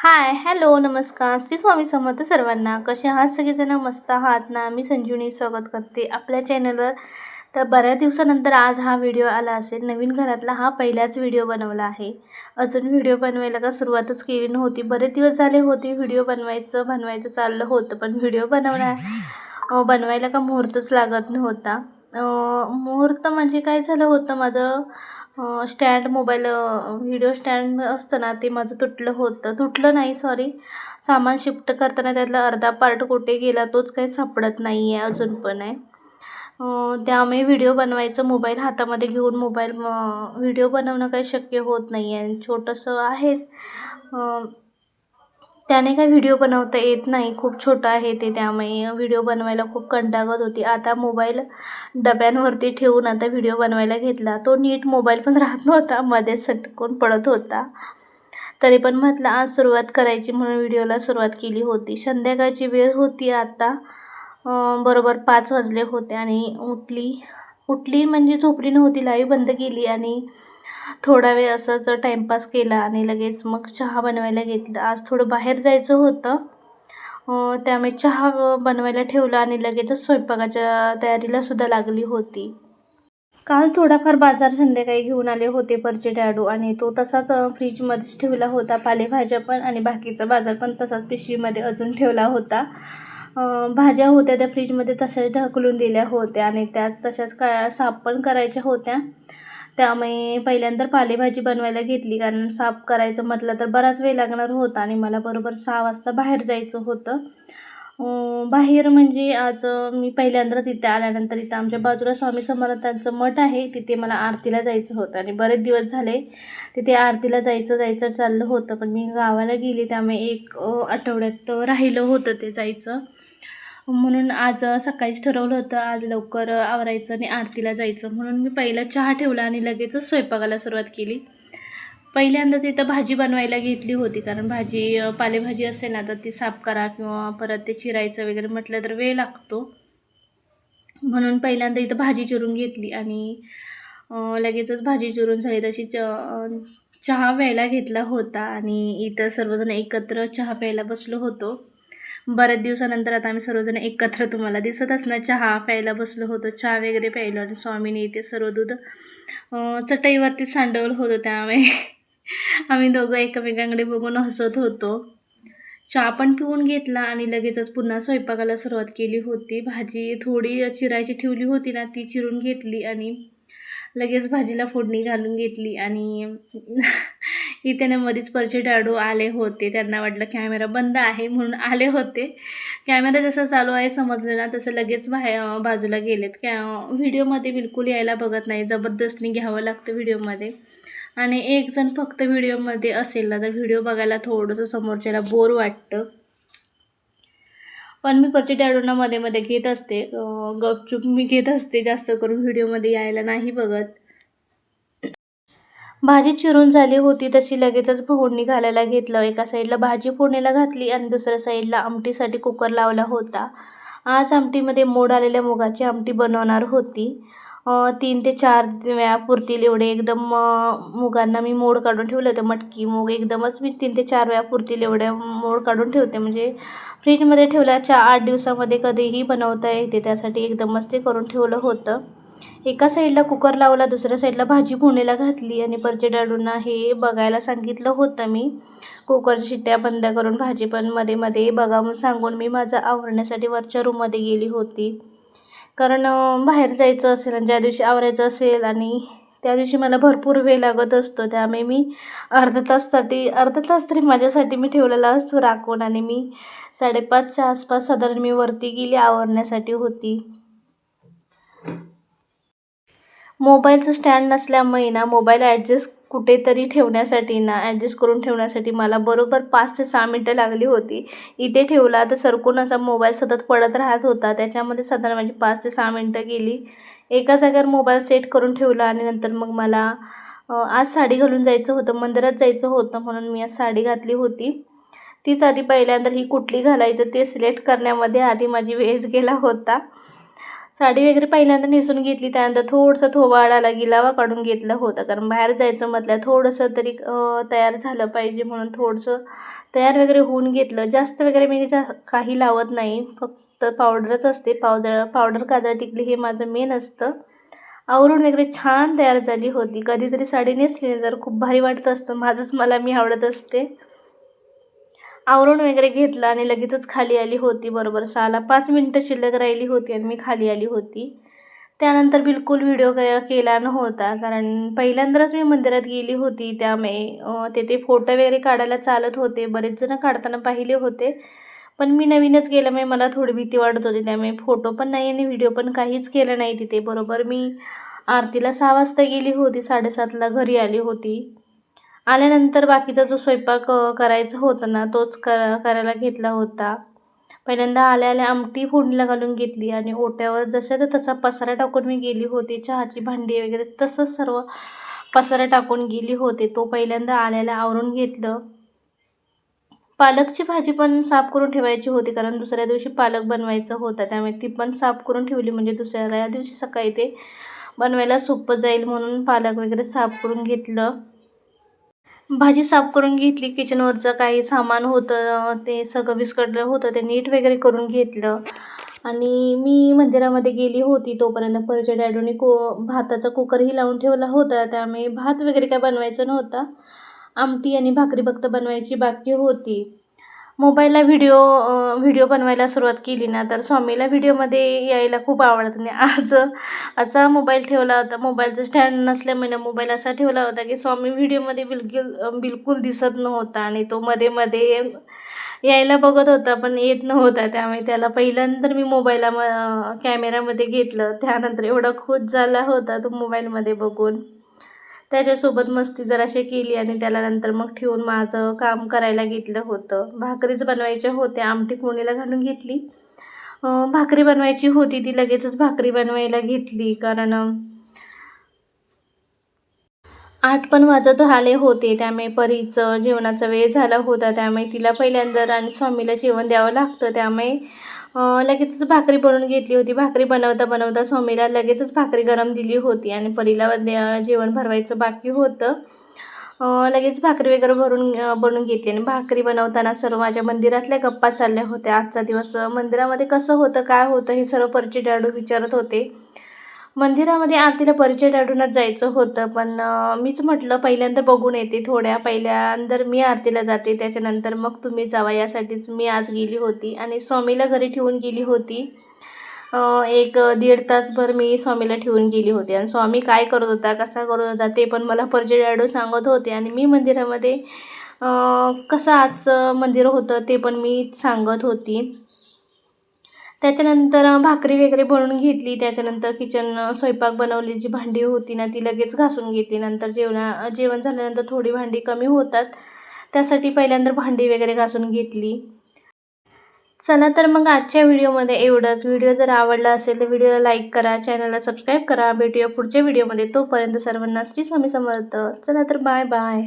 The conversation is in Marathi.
हाय, हॅलो, नमस्कार. श्री स्वामी समर्थ सर्वांना. कसे आहात सगळेजण? मस्त आहात ना? मी संजीवनी स्वागत करते आपल्या चॅनलवर. तर बऱ्याच दिवसानंतर आज हा व्हिडिओ आला असेल. नवीन घरातला हा पहिलाच व्हिडिओ बनवला आहे. अजून व्हिडिओ बनवायला का सुरुवातच केली नव्हती. बरेच दिवस झाले होते व्हिडिओ बनवायचं चाललं होतं, पण व्हिडिओ बनवायला का मुहूर्तच लागत नव्हता. मुहूर्त म्हणजे काय झालं होतं, माझं स्टँड मोबाईल व्हिडिओ स्टँड असतं ना, ते माझं तुटलं नाही, सॉरी. सामान शिफ्ट करताना त्यातला अर्धा पार्ट कुठे गेला तोच काही सापडत नाही आहे, अजून पण आहे. त्यामुळे व्हिडिओ बनवायचं मोबाईल हातामध्ये घेऊन व्हिडिओ बनवणं काही शक्य होत नाही आहे. छोटंसं आहे, त्याने काही व्हिडिओ बनवता येत नाही. खूप छोटं आहे ते, त्यामुळे व्हिडिओ बनवायला खूप कंटाळत होती. आता मोबाईल डब्यांवरती ठेवून आता व्हिडिओ बनवायला घेतला. तो नीट मोबाईल पण राहत नव्हता, मध्येच सटकून पडत होता. तरी पण म्हटलं आज सुरुवात करायची म्हणून व्हिडिओला सुरुवात केली होती. संध्याकाळची वेळ होती आता. बरोबर 5 वाजले होते आणि उठली म्हणजे झोपली नव्हती. लाईव्ह बंद केली आणि थोडा वेळ असंच टाईमपास केला आणि लगेच मग चहा बनवायला घेतला. आज थोडं बाहेर जायचं होतं, त्यामुळे चहा बनवायला ठेवला आणि लगेचच स्वयंपाकाच्या तयारीला सुद्धा लागली होती. काल थोडाफार बाजार संध्याकाळी घेऊन आले होते परचे डाळू, आणि तो तसाच फ्रीजमध्येच ठेवला होता. पालेभाज्या पण आणि बाकीचा बाजार पण तसाच पिशवीमध्ये अजून ठेवला होता. भाज्या होत्या त्या फ्रीजमध्ये तशाच ढकलून दिल्या होत्या आणि त्याच तशाच साफ पण करायच्या होत्या. त्यामुळे पहिल्यांदा पालेभाजी बनवायला घेतली, कारण साफ करायचं म्हटलं तर बराच वेळ लागणार होता आणि मला बरोबर 6 वाजता बाहेर जायचं होतं. बाहेर म्हणजे आज मी पहिल्यांदाच इथे आल्यानंतर इथं आमच्या बाजूला स्वामी समर्थांचं मठ आहे, तिथे मला आरतीला जायचं होतं आणि बरेच दिवस झाले तिथे आरतीला जायचं चाललं होतं. पण मी गावाला गेली, त्यामुळे एक आठवड्यात राहिलं होतं ते जायचं. म्हणून आज सकाळीच ठरवलं होतं आज लवकर आवरायचं आणि आरतीला जायचं. म्हणून मी पहिला चहा ठेवला आणि लगेचच स्वयंपाकाला सुरुवात केली. पहिल्यांदाच इथं भाजी बनवायला घेतली होती, कारण पालेभाजी असेल ना तर ती साफ करा किंवा परत ते चिरायचं वगैरे म्हटलं तर वेळ लागतो. म्हणून पहिल्यांदा इथं भाजी चिरून घेतली आणि लगेचच भाजी चिरून झाली तशी चहा प्यायला घेतला होता आणि इथं सर्वजण एकत्र चहा प्यायला बसलो होतो. बऱ्याच दिवसानंतर आता आम्ही सर्वजण एकत्र, तुम्हाला दिसत असणार, चहा प्यायला बसलो होतो. चहा वगैरे प्यायलो आणि स्वामीने इथे सर्व दूध चटईवरती सांडवलं होतं, त्यामुळे आम्ही दोघं एकमेकांकडे बघून हसत होतो. चहा पण पिऊन घेतला आणि लगेचच पुन्हा स्वयंपाकाला सुरुवात केली होती. भाजी थोडी चिरायची ठेवली होती ना, ती चिरून घेतली आणि लगेच भाजीला फोडणी घालून घेतली. आणि इथे ना मध्येच परचे डाडू आले होते. त्यांना वाटलं कॅमेरा बंद आहे म्हणून आले होते. कॅमेरा जसं चालू आहे समजलं ना, तसं लगेच बाजूला गेलेत. व्हिडिओमध्ये बिलकुल यायला बघत नाही, जबरदस्तीने घ्यावं लागतं व्हिडिओमध्ये. आणि एक जण फक्त व्हिडिओमध्ये असेल ना तर व्हिडिओ बघायला थोडंसं समोरच्याला बोर वाटतं. पण मी परचे डाळूंना मध्ये मध्ये घेत असते, गपचूप मी घेत असते, जास्त करून व्हिडिओमध्ये यायला नाही बघत. भाजी चिरून झाली होती तशी लगेचच फोडणी घालायला घेतलं. एका साईडला भाजी फोडणीला घातली आणि दुसऱ्या साईडला आमटीसाठी कुकर लावला होता. आज आमटीमध्ये मोड आलेल्या मुगाची आमटी बनवणार होती. 3 ते 4 वेळा पुरतील एवढे एकदम मुगांना मी मोड काढून ठेवले होते. मटकी मूग एकदमच मी 3 ते 4 वेळा पुरतील एवढ्या मोड काढून ठेवते, म्हणजे फ्रीजमध्ये ठेवल्याच्या 8 दिवसामध्ये कधीही बनवता येते, त्यासाठी एकदमच ते करून ठेवलं होतं. एका साईडला कुकर लावला, दुसऱ्या साईडला भाजी फोडणीला घातली आणि परचे डाळूंना हे बघायला सांगितलं होतं मी. कुकरच्या शिट्ट्या बंद करून भाजी पण मध्ये मध्ये बघा म्हणून सांगून मी माझं आवरण्यासाठी वरच्या रूममध्ये गेली होती. कारण बाहेर जायचं असेल आणि ज्या दिवशी आवरायचं असेल आणि त्या दिवशी मला भरपूर वेळ लागत असतो, त्यामुळे मी अर्धा तास तरी माझ्यासाठी मी ठेवलेला असतो राखून. आणि मी 5:30च्या आसपास साधारण मी वरती गेली, आवरण्यासाठी होती. मोबाईलचं स्टँड नसल्यामुळे ना मोबाईल कुठेतरी ॲडजस्ट करून ठेवण्यासाठी मला बरोबर 5 ते 6 मिनटं लागली होती. इथे ठेवला तर सरकून असा मोबाईल सतत पडत राहत होता, त्याच्यामध्ये साधारण माझी 5 ते 6 मिनटं गेली. एका जागेवर मोबाईल सेट करून ठेवला आणि नंतर मग मला आज साडी घालून जायचं होतं, मंदिरात जायचं होतं, म्हणून मी आज साडी घातली होती. तीच आधी पहिल्यांदा ही कुठली घालायचं ते सिलेक्ट करण्यामध्ये आधी माझी वेळच गेला होता. साडी वगैरे पहिल्यांदा नेसून घेतली. त्यानंतर थोडंसं थोबाडाला गिलावा काढून घेतला होता, कारण बाहेर जायचं म्हटलं थोडंसं तरी तयार झालं पाहिजे, म्हणून थोडंसं तयार वगैरे होऊन घेतलं. जास्त वगैरे मी काही लावत नाही, फक्त पावडरच असते. पावडर काजळ टिकली हे माझं मेन असतं. आवरून वगैरे छान तयार झाली होती. कधीतरी साडी नेसली तर खूप भारी वाटत असतं. मी आवडत असते. आवरून वगैरे घेतलं आणि लगेचच खाली आली होती. बरोबर 6ला 5 मिनिटं शिल्लक राहिली होती आणि मी खाली आली होती. त्यानंतर बिलकुल व्हिडिओ केला नव्हता, कारण पहिल्यांदाच मी मंदिरात गेली होती. त्यामुळे तेथे फोटो वगैरे काढायला चालत होते. बरेच जण काढताना पाहिले होते, पण मी नवीनच गेल्यामुळे मला थोडी भीती वाटत होती. त्यामुळे फोटो पण नाही आणि व्हिडिओ पण काहीच केलं नाही तिथे. बरोबर मी आरतीला 6 वाजता गेली होती, 7:30ला घरी आली होती. आल्यानंतर बाकीचा जो स्वयंपाक करायचा होता ना, तोच करायला घेतला होता. पहिल्यांदा आल्या आमटी फोडणीला घालून घेतली आणि ओट्यावर जशाचा तसा पसारा टाकून मी गेली होती. चहाची भांडी वगैरे तसंच सर्व पसारा टाकून गेली होते. तो पहिल्यांदा आल्याला आवरून घेतलं. पालकची भाजी पण साफ करून ठेवायची होती, कारण दुसऱ्या दिवशी पालक बनवायचा होता. त्यामुळे ती पण साफ करून ठेवली, म्हणजे दुसऱ्या दिवशी सकाळी ते बनवायला सोपं जाईल म्हणून पालक वगैरे साफ करून घेतलं. भाजी साफ करून घेतली. किचनवरचं काही सामान होतं ते सगळं विस्कटलं होतं, ते नीट वगैरे करून घेतलं. आणि मी मंदिरामध्ये गेली होती. तोपर्यंत परिचय डॅडूने भाताचा कुकरही लावून ठेवला होता. त्यामुळे भात वगैरे काय बनवायचं नव्हता. आमटी आणि भाकरी फक्त बनवायची बाकी होती. मोबाईलला व्हिडिओ बनवायला सुरुवात केली ना, तर स्वामीला व्हिडिओमध्ये यायला खूप आवडतं. आणि आज असा मोबाईल ठेवला होता, मोबाईलचं स्टँड नसल्यामुळे मोबाईल असा ठेवला होता की स्वामी व्हिडिओमध्ये बिलकुल दिसत नव्हता आणि तो मध्ये यायला बघत होता, पण येत नव्हता. त्यामुळे त्याला पहिल्यांदा मी कॅमेरामध्ये घेतलं. त्यानंतर एवढा खुश झाला होता तो मोबाईलमध्ये बघून. त्याच्यासोबत मस्ती जराशी केली आणि त्याला नंतर मग ठेवून माझं काम करायला घेतलं होतं. भाकरीच बनवायच्या होत्या, आमटी फोडणीला घालून घेतली. भाकरी बनवायची होती, ती लगेचच भाकरी बनवायला घेतली, कारण 8 पण वाजत आले होते. त्यामुळे परीचं जेवणाचा वेळ झाला होता. त्यामुळे तिला पहिल्यांदा आणि स्वामीला जेवण द्यावं लागतं. त्यामुळे लगेचच भाकरी बनवून घेतली होती. भाकरी बनवता स्वामीला लगेचच भाकरी गरम दिली होती आणि परीला जेवण भरवायचं बाकी होतं. लगेच भाकरी वगैरे बनवून घेतली आणि भाकरी बनवताना सर्व माझ्या मंदिरातल्या गप्पा चालल्या होत्या. आजचा दिवस मंदिरामध्ये कसं होतं, काय होतं हे सर्व परिचय डॅडू विचारत होते. मंदिरामध्ये आरतीला परिचय डॅडूनच जायचं होतं, पण मीच म्हटलं पहिल्यांदा बघून येते. पहिल्यांदा मी आरतीला जाते, त्याच्यानंतर मग तुम्ही जावा, यासाठीच मी आज गेली होती आणि स्वामीला घरी ठेवून गेली होती. 1-1.5 तासभर मी स्वामीला ठेवून गेली होती आणि स्वामी काय करत होता, कसा करत होता ते पण मला परिचय डॅडू सांगत होते आणि मी मंदिरामध्ये कसं आजचं मंदिर होतं ते पण मी सांगत होती. त्याच्यानंतर भाकरी वगैरे बनवून घेतली. त्याच्यानंतर स्वयंपाक बनवली जी भांडी होती ना, ती लगेच घासून घेतली. नंतर जेवण झाल्यानंतर थोडी भांडी कमी होतात, त्यासाठी पहिल्यांदा भांडी वगैरे घासून घेतली. चला तर मग आजच्या व्हिडिओमध्ये एवढंच. व्हिडिओ जर आवडला असेल तर व्हिडिओला लाईक करा, चॅनलला सबस्क्राईब करा. भेटूया पुढच्या व्हिडिओमध्ये. तोपर्यंत सर्वांना श्री स्वामी समर्थ. चला तर बाय बाय.